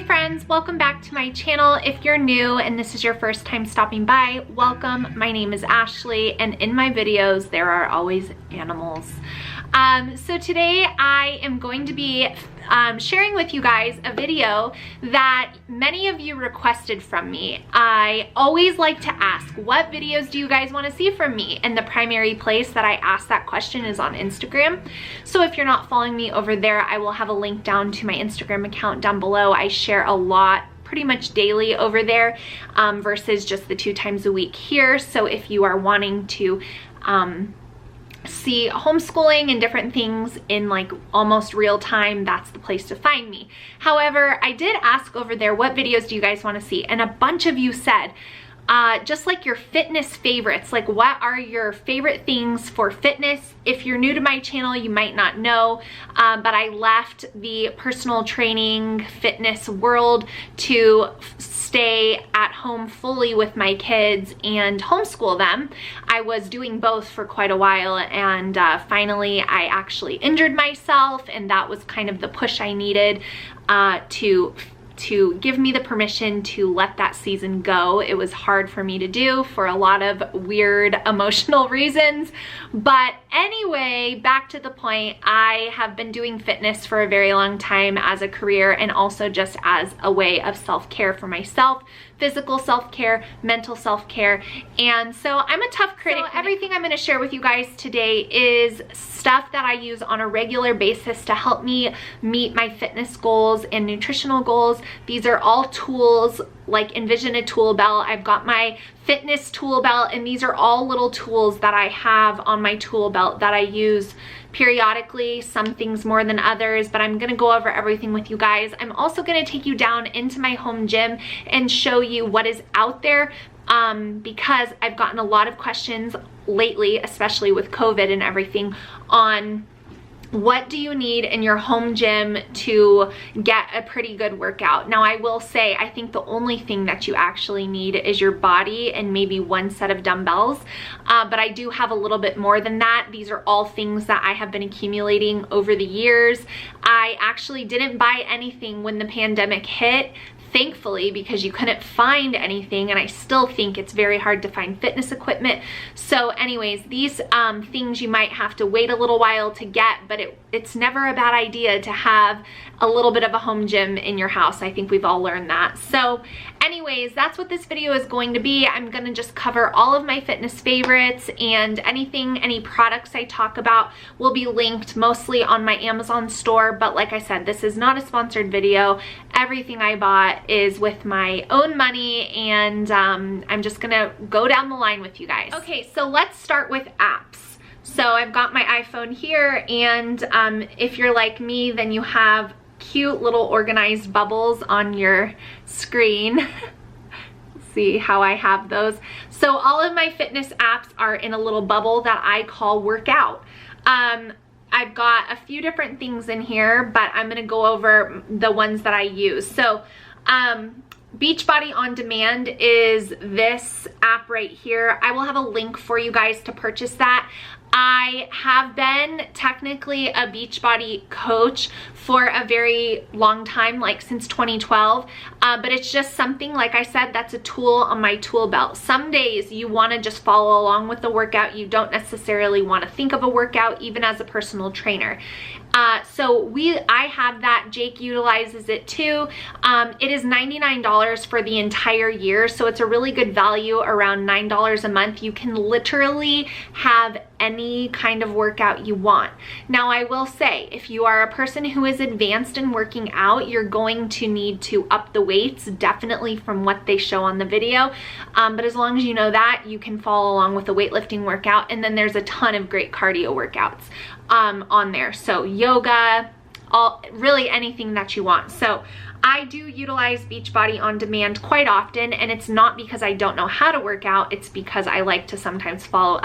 friends, welcome back to my channel. If you're new and this is your first time stopping by, welcome. My name is Ashley, and in my videos there are always animals. So today I am going to be sharing with you guys a video that many of you requested from me. I always like to ask, what videos do you guys want to see from me? And the primary place that I ask that question is on Instagram. So if you're not following me over there, I will have a link down to my Instagram account down below. I share a lot, pretty much daily over there, versus just the 2 times a week here. So if you are wanting to see homeschooling and different things in like almost real time, that's the place to find me. However, I did ask over there, what videos do you guys want to see? And a bunch of you said, just like your fitness favorites, like what are your favorite things for fitness? If you're new to my channel, you might not know, but I left the personal training fitness world to stay at home fully with my kids and homeschool them. I was doing both for quite a while, and finally I actually injured myself, and that was kind of the push I needed to give me the permission to let that season go. It was hard for me to do for a lot of weird emotional reasons. But anyway, back to the point, I have been doing fitness for a very long time as a career, and also just as a way of self-care for myself, physical self-care, mental self-care. And so I'm a tough critic. So everything I'm going to share with you guys today is stuff that I use on a regular basis to help me meet my fitness goals and nutritional goals. These are all tools, like envision a tool belt. I've got my fitness tool belt, and these are all little tools that I have on my tool belt that I use periodically, some things more than others, but I'm gonna go over everything with you guys. I'm also gonna take you down into my home gym and show you what is out there, because I've gotten a lot of questions lately, especially with COVID and everything, on what do you need in your home gym to get a pretty good workout. Now I will say, I think the only thing that you actually need is your body and maybe 1 set of dumbbells, but I do have a little bit more than that. These are all things that I have been accumulating over the years. I actually didn't buy anything when the pandemic hit, thankfully, because you couldn't find anything, and I still think it's very hard to find fitness equipment. So anyways, these things you might have to wait a little while to get, but it's never a bad idea to have a little bit of a home gym in your house. I think we've all learned that. So anyways, that's what this video is going to be. I'm gonna just cover all of my fitness favorites, and any products I talk about will be linked mostly on my Amazon store. But like I said, this is not a sponsored video. Everything I bought is with my own money, and I'm just gonna go down the line with you guys. Okay, so let's start with apps. So I've got my iPhone here, and if you're like me, then you have cute little organized bubbles on your screen. See how I have those? So all of my fitness apps are in a little bubble that I call workout. I've got a few different things in here, but I'm gonna go over the ones that I use. So Beachbody On Demand is this app right here. I will have a link for you guys to purchase that. I have been technically a Beachbody coach for a very long time, like since 2012, but it's just something, like I said, that's a tool on my tool belt. Some days you want to just follow along with the workout. You don't necessarily want to think of a workout, even as a personal trainer. So I have that. Jake utilizes it too. It is $99 for the entire year, so it's a really good value, around $9 a month. You can literally have any kind of workout you want. Now I will say, if you are a person who is advanced in working out, you're going to need to up the weights, definitely from what they show on the video, but as long as you know that, you can follow along with a weightlifting workout. And then there's a ton of great cardio workouts on there, so yoga, really anything that you want. So I do utilize Beachbody On Demand quite often, and it's not because I don't know how to work out, it's because I like to sometimes follow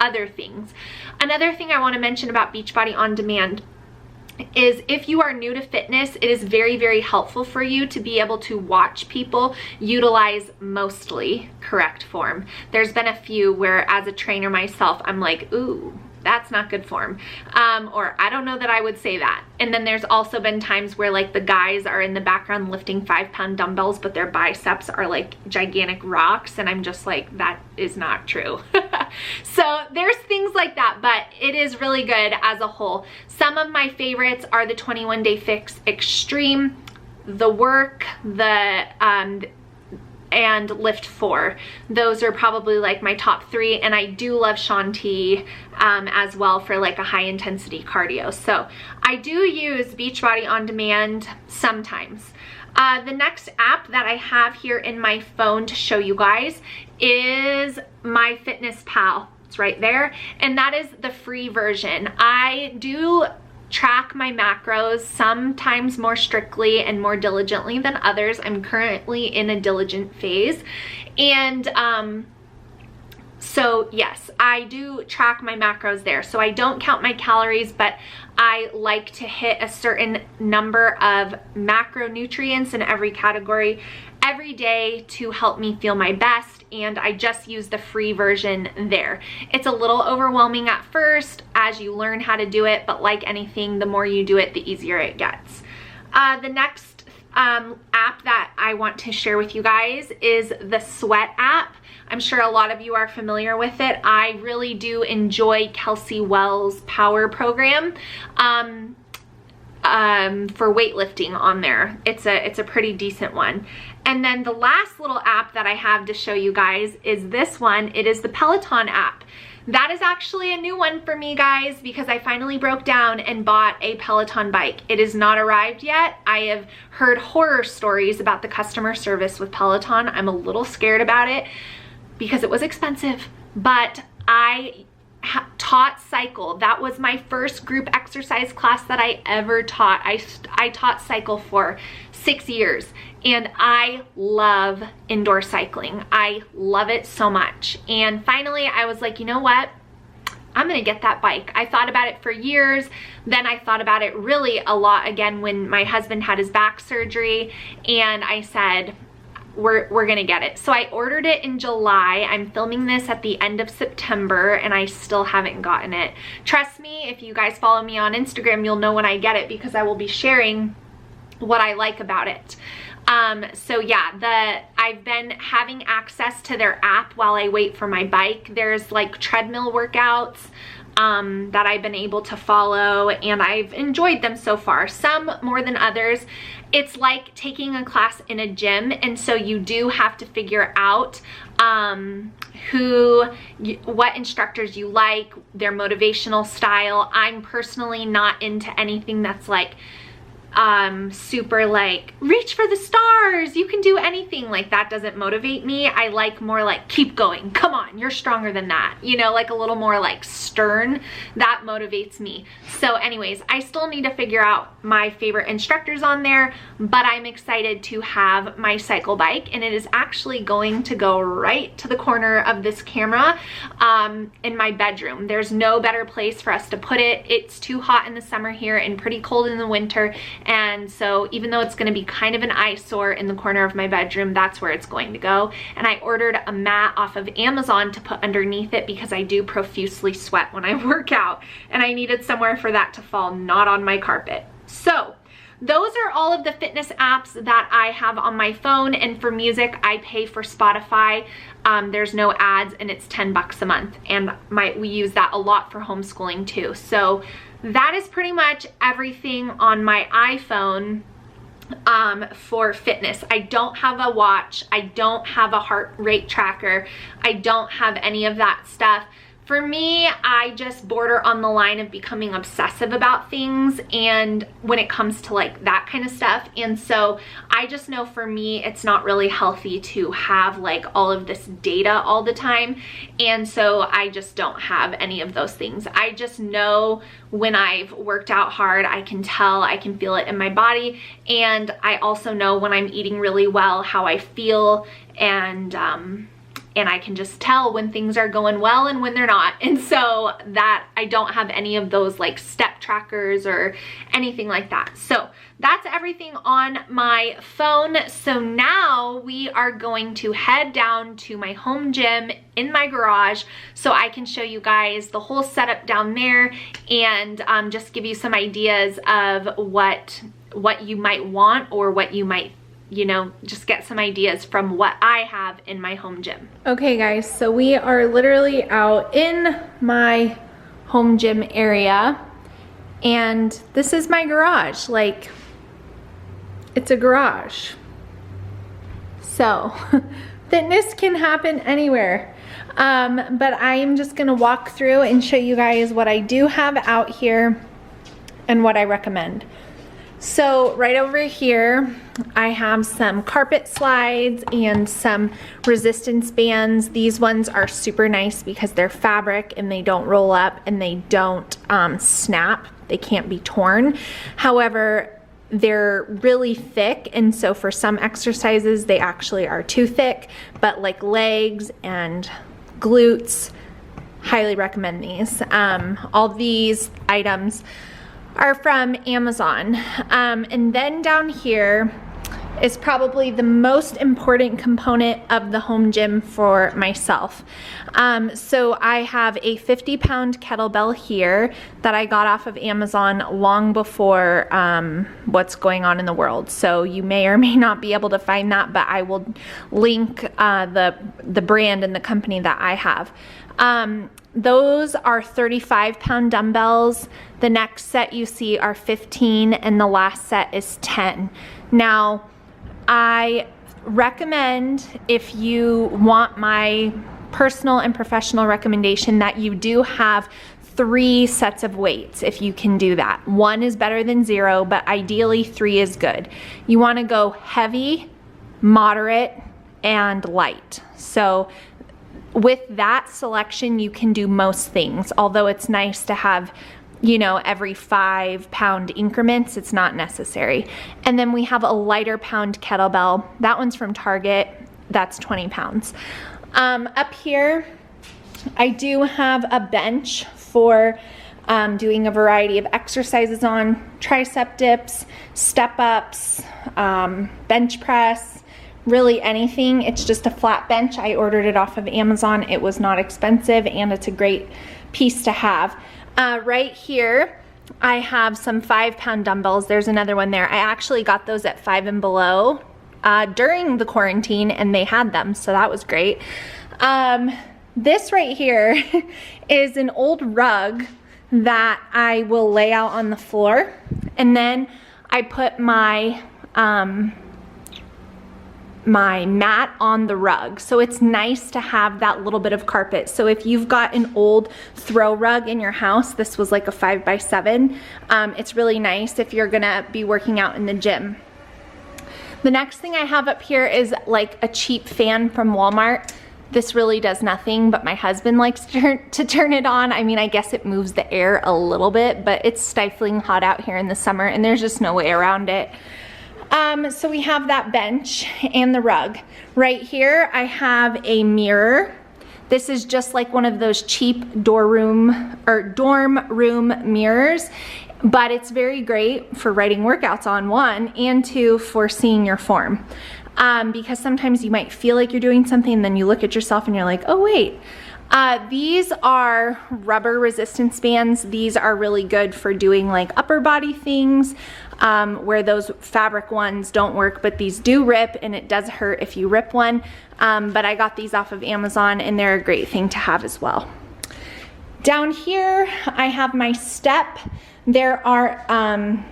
other things. Another thing I want to mention about Beachbody On Demand is, if you are new to fitness, it is very, very helpful for you to be able to watch people utilize mostly correct form. There's been a few where, as a trainer myself, I'm like, ooh, that's not good form. Or I don't know that I would say that. And then there's also been times where like the guys are in the background lifting 5-pound dumbbells, but their biceps are like gigantic rocks. And I'm just like, that is not true. So there's things like that, but it is really good as a whole. Some of my favorites are the 21 Day Fix Extreme, the Work, and Lift 4. Those are probably like my top 3, and I do love Shanti as well for like a high intensity cardio. So I do use Beachbody On Demand sometimes. The next app that I have here in my phone to show you guys is MyFitnessPal. It's right there, and that is the free version. I do track my macros, sometimes more strictly and more diligently than others. I'm currently in a diligent phase. And so yes, I do track my macros there. So I don't count my calories, but I like to hit a certain number of macronutrients in every category every day to help me feel my best, and I just use the free version there. It's a little overwhelming at first as you learn how to do it, but like anything, the more you do it, the easier it gets. The next app that I want to share with you guys is the Sweat app. I'm sure a lot of you are familiar with it. I really do enjoy Kelsey Wells' Power Program for weightlifting on there. It's a pretty decent one. And then the last little app that I have to show you guys is this one. It is the Peloton app. That is actually a new one for me, guys, because I finally broke down and bought a Peloton bike. It has not arrived yet. I have heard horror stories about the customer service with Peloton. I'm a little scared about it because it was expensive, but I taught cycle. That was my first group exercise class that I ever taught. I taught cycle for 6 years, and I love indoor cycling. I love it so much. And finally I was like, you know what? I'm gonna get that bike. I thought about it for years. Then I thought about it really a lot again when my husband had his back surgery, and I said, we're gonna get it. So I ordered it in July. I'm filming this at the end of September, and I still haven't gotten it. Trust me, if you guys follow me on Instagram, you'll know when I get it because I will be sharing what I like about it. So yeah, I've been having access to their app while I wait for my bike. There's like treadmill workouts that I've been able to follow, and I've enjoyed them so far, some more than others. It's like taking a class in a gym, and so you do have to figure out what instructors you like, their motivational style. I'm personally not into anything that's like super like reach for the stars, you can do anything. Like that doesn't motivate me. I like more like keep going, come on, you're stronger than that, you know, like a little more like stern. That motivates me. So anyways, I still need to figure out my favorite instructors on there, but I'm excited to have my cycle bike, and it is actually going to go right to the corner of this camera in my bedroom. There's no better place for us to put it. It's too hot in the summer here and pretty cold in the winter, and so even though it's going to be kind of an eyesore in the corner of my bedroom, that's where it's going to go. And I ordered a mat off of Amazon to put underneath it because I do profusely sweat when I work out, and I needed somewhere for that to fall, not on my carpet. So those are all of the fitness apps that I have on my phone, and for music I pay for Spotify. There's no ads, and it's 10 bucks a month, and we use that a lot for homeschooling too. So that is pretty much everything on my iPhone for fitness. I don't have a watch. I don't have a heart rate tracker. I don't have any of that stuff. For me, I just border on the line of becoming obsessive about things, and when it comes to like that kind of stuff. And so I just know for me, it's not really healthy to have like all of this data all the time. And so I just don't have any of those things. I just know when I've worked out hard, I can tell, I can feel it in my body. And I also know when I'm eating really well, how I feel, and and I can just tell when things are going well and when they're not. And so that I don't have any of those like step trackers or anything like that. So that's everything on my phone. So now we are going to head down to my home gym in my garage so I can show you guys the whole setup down there and just give you some ideas of what you might want, or what you might, you know, just get some ideas from what I have in my home gym. Okay guys, so we are literally out in my home gym area, and this is my garage. Like, it's a garage. So fitness can happen anywhere. But I am just gonna walk through and show you guys what I do have out here and what I recommend. So right over here, I have some carpet slides and some resistance bands. These ones are super nice because they're fabric and they don't roll up and they don't snap. They can't be torn. However, they're really thick, and so for some exercises they actually are too thick, but like legs and glutes, highly recommend these. All these items are from Amazon. And then down here is probably the most important component of the home gym for myself. So I have a 50-pound kettlebell here that I got off of Amazon long before what's going on in the world. So you may or may not be able to find that, but I will link the brand and the company that I have. Those are 35-pound dumbbells. The next set you see are 15, and the last set is 10. Now, I recommend, if you want my personal and professional recommendation, that you do have 3 sets of weights if you can do that. 1 is better than 0, but ideally 3 is good. You want to go heavy, moderate, and light. So with that selection, you can do most things, although it's nice to have, you know, every 5-pound increments. It's not necessary. And then we have a lighter pound kettlebell. That one's from Target. That's 20 pounds. Up here, I do have a bench for doing a variety of exercises on: tricep dips, step ups, bench press, really anything. It's just a flat bench. I ordered it off of Amazon. It was not expensive, and it's a great piece to have. Right here, I have some 5-pound dumbbells. There's another one there. I actually got those at 5 and Below during the quarantine, and they had them, so that was great. This right here is an old rug that I will lay out on the floor, and then I put my my mat on the rug. So it's nice to have that little bit of carpet. So if you've got an old throw rug in your house, this was like a 5x7, it's really nice if you're gonna be working out in the gym. The next thing I have up here is like a cheap fan from Walmart. This really does nothing, but my husband likes to turn it on. I mean, I guess it moves the air a little bit, but it's stifling hot out here in the summer, and there's just no way around it. So we have that bench and the rug. Right here, I have a mirror. This is just like one of those cheap dorm room mirrors, but it's very great for writing workouts on, 1, and 2, for seeing your form. Because sometimes you might feel like you're doing something, and then you look at yourself and you're like, oh wait. These are rubber resistance bands. These are really good for doing like upper body things, where those fabric ones don't work, but these do rip, and it does hurt if you rip one. But I got these off of Amazon, and they're a great thing to have as well. Down here, I have my step. There are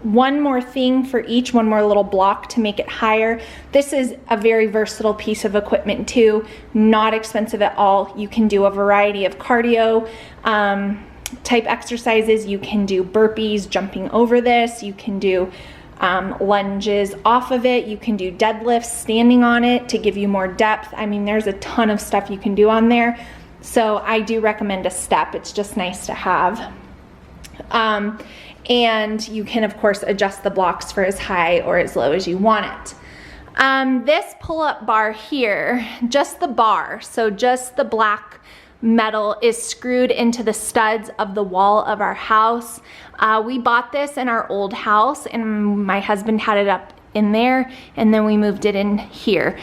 one more thing for each, one more little block to make it higher. This is a very versatile piece of equipment too, not expensive at all. You can do a variety of cardio type exercises. You can do burpees jumping over this. You can do lunges off of it. You can do deadlifts standing on it to give you more depth. I mean, there's a ton of stuff you can do on there. So I do recommend a step. It's just nice to have. And you can of course adjust the blocks for as high or as low as you want it. This pull-up bar here, just the bar, so just the black metal, is screwed into the studs of the wall of our house. We bought this in our old house and my husband had it up in there, and then we moved it in here.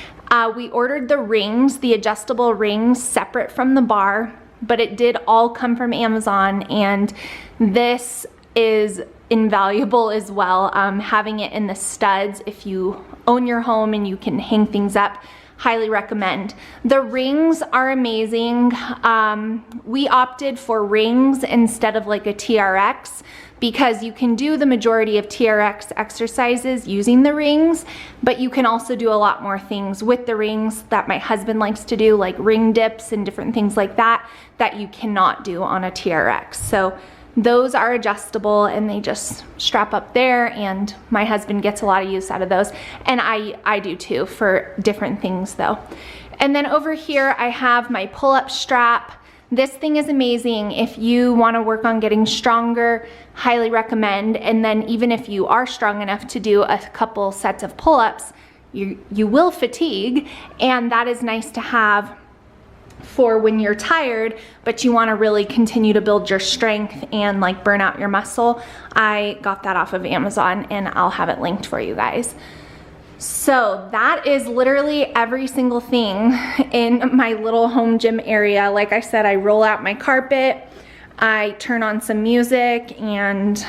We ordered the rings, the adjustable rings, separate from the bar, but it did all come from Amazon, and this is invaluable as well. Having it in the studs, if you own your home and you can hang things up, highly recommend. The rings are amazing. We opted for rings instead of like a TRX because you can do the majority of TRX exercises using the rings, but you can also do a lot more things with the rings that my husband likes to do, like ring dips and different things like that, that you cannot do on a TRX. So those are adjustable and they just strap up there, and my husband gets a lot of use out of those, and I do too, for different things though. And then over here I have my pull-up strap. This thing is amazing if you want to work on getting stronger, highly recommend. And then even if you are strong enough to do a couple sets of pull-ups, you will fatigue, and that is nice to have for when you're tired, but you want to really continue to build your strength and like burn out your muscle. I got that off of Amazon and I'll have it linked for you guys. So that is literally every single thing in my little home gym area. Like I said, I roll out my carpet, I turn on some music and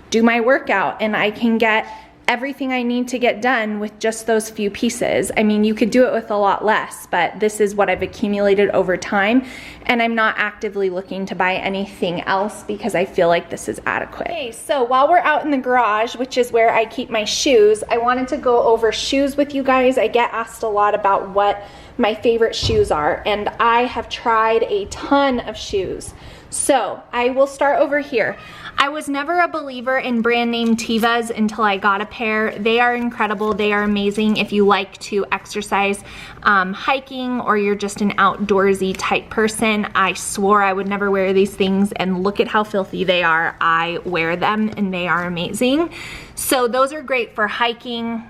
do my workout, and I can get everything I need to get done with just those few pieces. I mean, you could do it with a lot less, but this is what I've accumulated over time, and I'm not actively looking to buy anything else because I feel like this is adequate. Okay, so while we're out in the garage, which is where I keep my shoes, I wanted to go over shoes with you guys. I get asked a lot about what my favorite shoes are, and I have tried a ton of shoes. So I will start over here. I was never a believer in brand name Tevas until I got a pair. They are incredible. They are amazing if you like to exercise hiking, or you're just an outdoorsy type person. I swore I would never wear these things, and look at how filthy they are. I wear them and they are amazing. So those are great for hiking,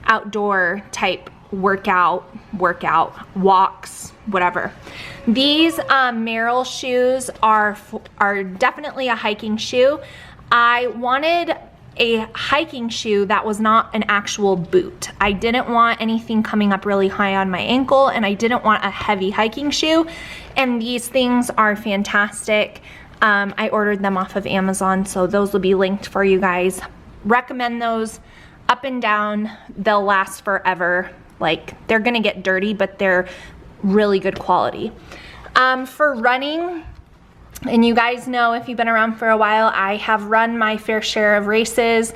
outdoor type workout, walks, whatever. These Merrell shoes are definitely a hiking shoe. I wanted a hiking shoe that was not an actual boot. I didn't want anything coming up really high on my ankle, and I didn't want a heavy hiking shoe, and these things are fantastic. I ordered them off of Amazon, so those will be linked for you guys. Recommend those up and down. They'll last forever. Like, they're gonna get dirty, but they're really good quality. For running, and you guys know if you've been around for a while, I have run my fair share of races,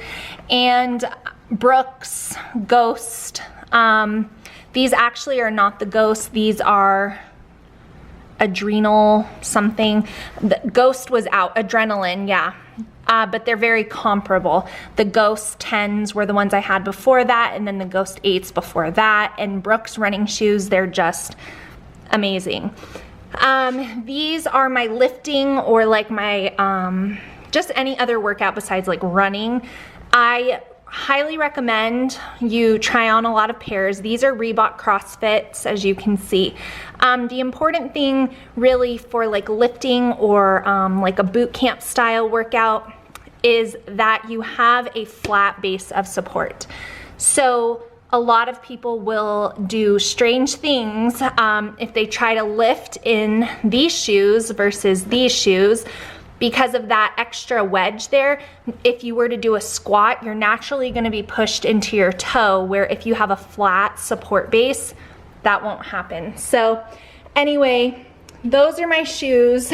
and Brooks, Ghost, these actually are not the Ghost, these are Adrenal something. The Ghost was out, Adrenaline, yeah. But they're very comparable. The Ghost 10s were the ones I had before that, and then the Ghost 8s before that, and Brooks running shoes, they're just amazing. These are my lifting, or like my, just any other workout besides like running. I highly recommend you try on a lot of pairs. These are Reebok CrossFits, as you can see. The important thing really for like lifting or like a boot camp style workout is that you have a flat base of support. So a lot of people will do strange things if they try to lift in these shoes versus these shoes. Because of that extra wedge there, if you were to do a squat, you're naturally gonna be pushed into your toe, where if you have a flat support base, that won't happen. So anyway, those are my shoes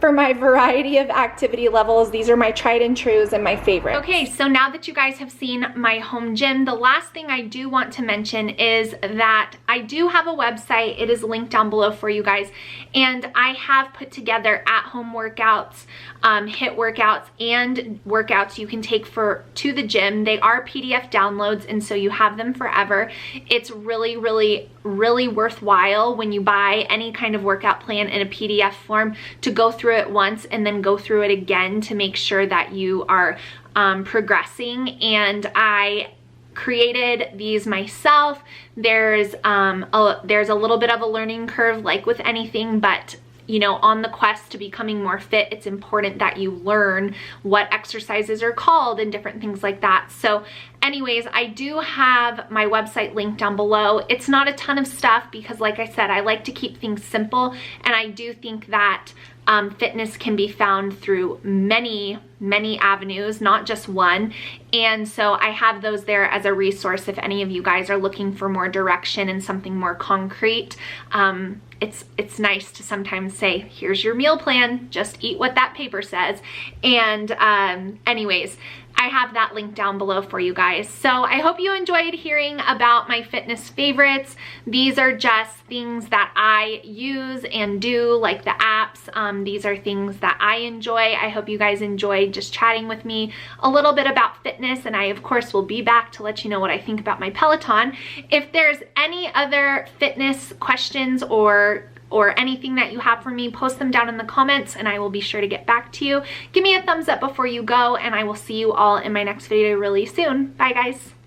for my variety of activity levels. These are my tried and trues and my favorites. Okay, so now that you guys have seen my home gym, the last thing I do want to mention is that I do have a website. It is linked down below for you guys, and I have put together at-home workouts, HIIT workouts, and workouts you can take to the gym. They are PDF downloads, and so you have them forever. It's really, really, really worthwhile when you buy any kind of workout plan in a PDF form to go through it once and then go through it again to make sure that you are progressing. And I created these myself. There's a little bit of a learning curve like with anything, but you know, on the quest to becoming more fit, it's important that you learn what exercises are called and different things like that. So anyways, I do have my website linked down below. It's not a ton of stuff because like I said, I like to keep things simple, and I do think that fitness can be found through many avenues, not just one. And so I have those there as a resource if any of you guys are looking for more direction and something more concrete. It's nice to sometimes say, here's your meal plan, just eat what that paper says. And anyways, I have that link down below for you guys. So I hope you enjoyed hearing about my fitness favorites. These are just things that I use and do, like the apps. These are things that I enjoy. I hope you guys enjoyed just chatting with me a little bit about fitness, and I of course will be back to let you know what I think about my Peloton. If there's any other fitness questions or anything that you have for me, post them down in the comments and I will be sure to get back to you. Give me a thumbs up before you go, and I will see you all in my next video really soon. Bye guys.